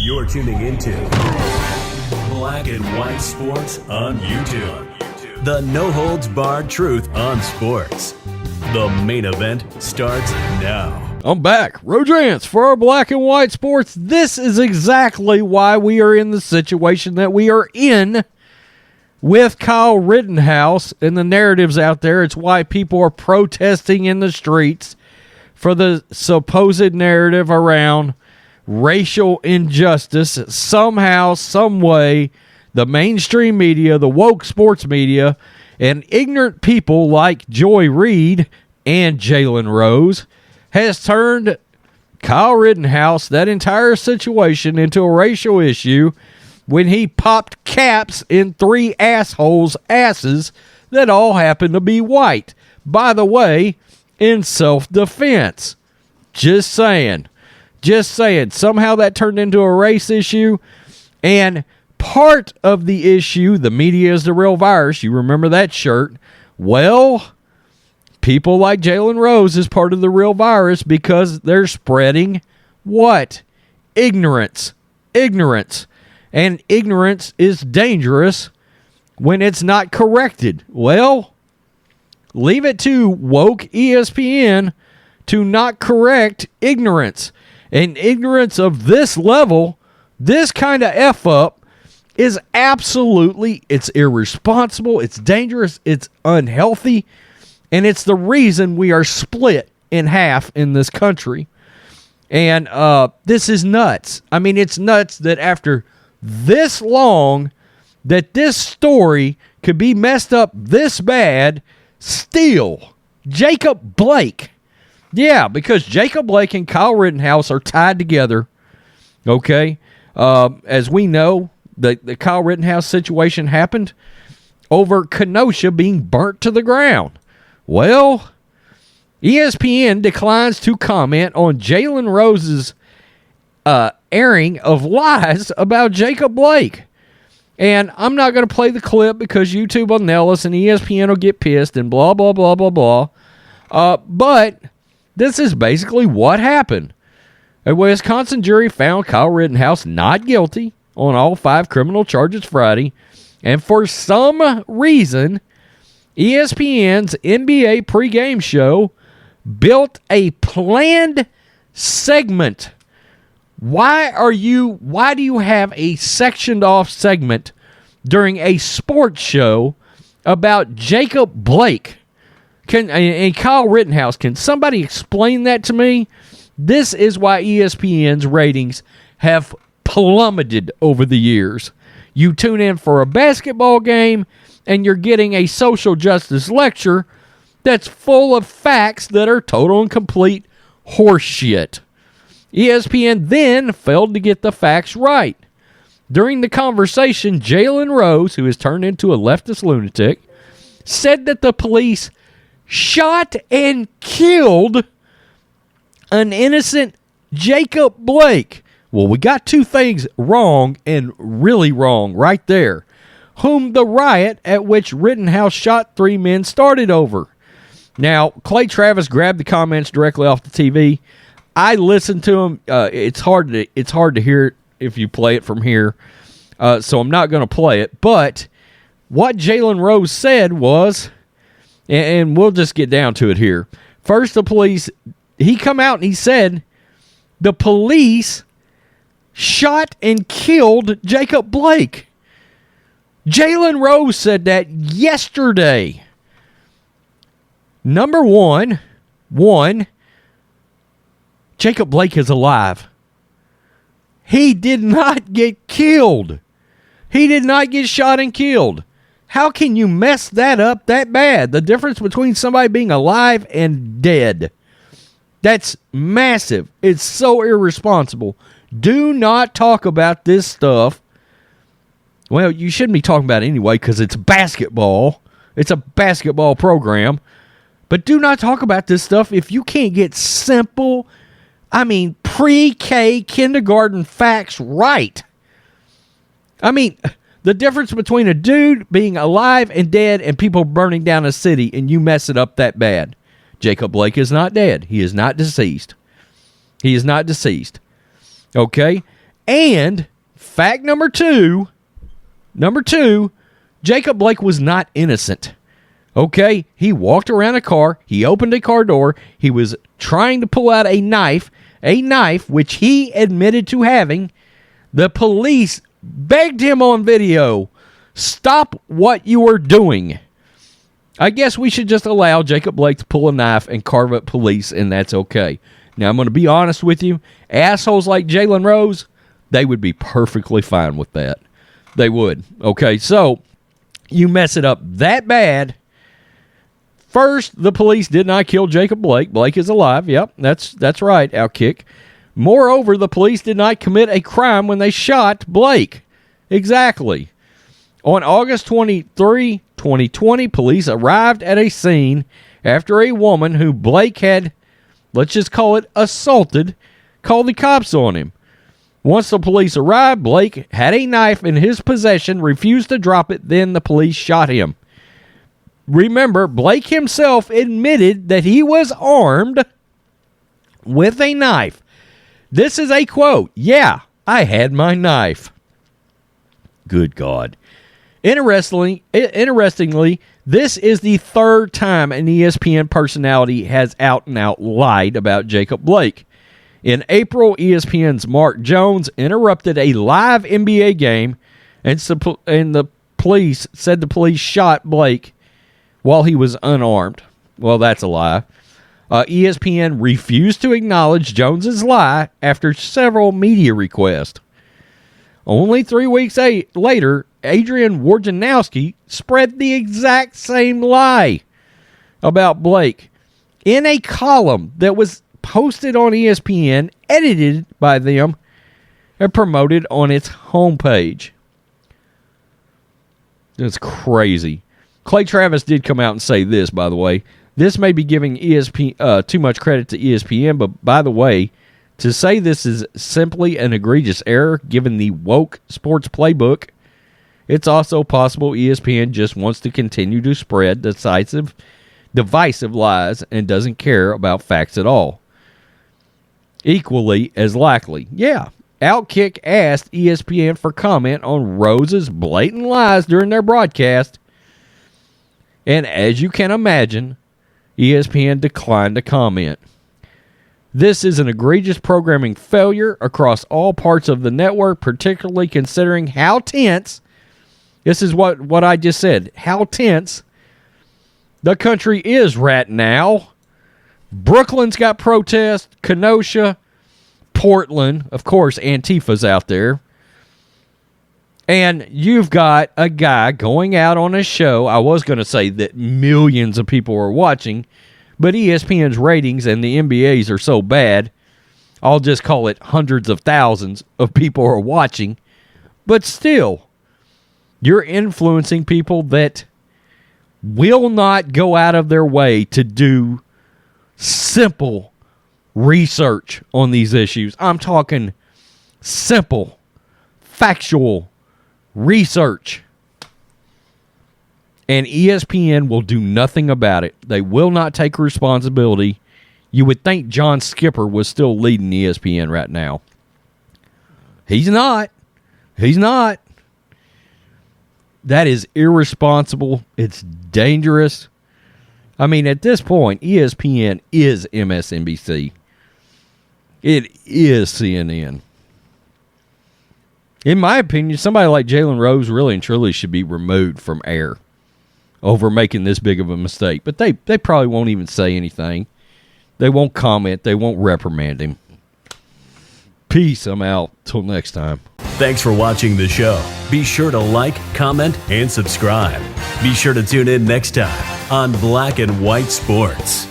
You're tuning into Black and White Sports on YouTube. The no-holds-barred truth on sports. The main event starts now. I'm back. Rodrance for our Black and White Sports. This is exactly why we are in the situation that we are in with Kyle Rittenhouse and the narratives out there. It's why people are protesting in the streets for the supposed narrative around racial injustice. Somehow, some way, the mainstream media, the woke sports media, and ignorant people like Joy Reid and Jalen Rose has turned Kyle Rittenhouse, that entire situation, into a racial issue when he popped caps in three assholes' asses that all happen to be white. By the way, in self-defense. Just saying. Somehow that turned into a race issue, and part of the issue, the media is the real virus. You remember that shirt? Well, people like Jalen Rose is part of the real virus because they're spreading what? Ignorance. And ignorance is dangerous when it's not corrected. Well, leave it to woke ESPN to not correct ignorance. And ignorance of this level, this kind of F-up, is absolutely, it's irresponsible, it's dangerous, it's unhealthy, and it's the reason we are split in half in this country. And this is nuts. I mean, it's nuts that after this long, that this story could be messed up this bad, still, Jacob Blake. Yeah, because Jacob Blake and Kyle Rittenhouse are tied together, okay? As we know, the Kyle Rittenhouse situation happened over Kenosha being burnt to the ground. Well, ESPN declines to comment on Jalen Rose's airing of lies about Jacob Blake. And I'm not going to play the clip because YouTube will nail us and ESPN will get pissed and blah, blah, blah, blah, blah. But this is basically what happened. A Wisconsin jury found Kyle Rittenhouse not guilty on all 5 criminal charges Friday. And for some reason, ESPN's NBA pregame show built a planned segment. Why do you have a sectioned off segment during a sports show about Jacob Blake and Kyle Rittenhouse? Can somebody explain that to me? This is why ESPN's ratings have plummeted over the years. You tune in for a basketball game and you're getting a social justice lecture that's full of facts that are total and complete horseshit. ESPN then failed to get the facts right. During the conversation, Jalen Rose, who has turned into a leftist lunatic, said that the police shot and killed an innocent Jacob Blake. Well, we got 2 things wrong and really wrong right there. Whom the riot at which Rittenhouse shot 3 men started over. Now, Clay Travis grabbed the comments directly off the TV. I listened to him. It's hard to hear it if you play it from here. So I'm not going to play it. But what Jalen Rose said was, and we'll just get down to it here. First, the police, he come out and he said, the police shot and killed Jacob Blake. Jalen Rose said that yesterday. Number one, Jacob Blake is alive. He did not get killed. He did not get shot and killed. How can you mess that up that bad? The difference between somebody being alive and dead. That's massive. It's so irresponsible. Do not talk about this stuff. Well, you shouldn't be talking about it anyway because it's basketball. It's a basketball program. But do not talk about this stuff if you can't get simple, pre-K kindergarten facts right. The difference between a dude being alive and dead and people burning down a city and you mess it up that bad. Jacob Blake is not dead. He is not deceased. Okay? And fact number two, Jacob Blake was not innocent. Okay? He walked around a car. He opened a car door. He was trying to pull out a knife which he admitted to having. The police begged him on video, stop what you are doing. I guess we should just allow Jacob Blake to pull a knife and carve up police, and that's okay. Now, I'm going to be honest with you. Assholes like Jalen Rose, they would be perfectly fine with that. They would. Okay, so you mess it up that bad. First, the police did not kill Jacob Blake. Blake is alive. Yep, that's right, Outkick. Moreover, the police did not commit a crime when they shot Blake. Exactly. On August 23, 2020, police arrived at a scene after a woman who Blake had, let's just call it, assaulted, called the cops on him. Once the police arrived, Blake had a knife in his possession, refused to drop it, then the police shot him. Remember, Blake himself admitted that he was armed with a knife. This is a quote. Yeah, I had my knife. Good God. Interestingly, this is the third time an ESPN personality has out and out lied about Jacob Blake. In April, ESPN's Mark Jones interrupted a live NBA game, and the police said the police shot Blake while he was unarmed. Well, that's a lie. ESPN refused to acknowledge Jones's lie after several media requests. Only 3 weeks later, Adrian Wojnarowski spread the exact same lie about Blake in a column that was posted on ESPN, edited by them, and promoted on its homepage. It's crazy. Clay Travis did come out and say this, by the way. This may be giving ESPN too much credit to ESPN, but by the way, to say this is simply an egregious error given the woke sports playbook, it's also possible ESPN just wants to continue to spread divisive lies and doesn't care about facts at all. Equally as likely, yeah, Outkick asked ESPN for comment on Rose's blatant lies during their broadcast, and as you can imagine, ESPN declined to comment. This is an egregious programming failure across all parts of the network, particularly considering how tense, this is what I just said, how tense the country is right now. Brooklyn's got protests, Kenosha, Portland, of course, Antifa's out there. And you've got a guy going out on a show. I was going to say that millions of people are watching, but ESPN's ratings and the NBA's are so bad, I'll just call it hundreds of thousands of people are watching. But still, you're influencing people that will not go out of their way to do simple research on these issues. I'm talking simple, factual research. And ESPN will do nothing about it. They will not take responsibility. You would think John Skipper was still leading ESPN right now. He's not. He's not. That is irresponsible. It's dangerous. I mean, at this point, ESPN is MSNBC. It is CNN. In my opinion, somebody like Jalen Rose really and truly should be removed from air over making this big of a mistake. But they probably won't even say anything. They won't comment. They won't reprimand him. Peace. I'm out. Till next time. Thanks for watching the show. Be sure to like, comment, and subscribe. Be sure to tune in next time on Black and White Sports.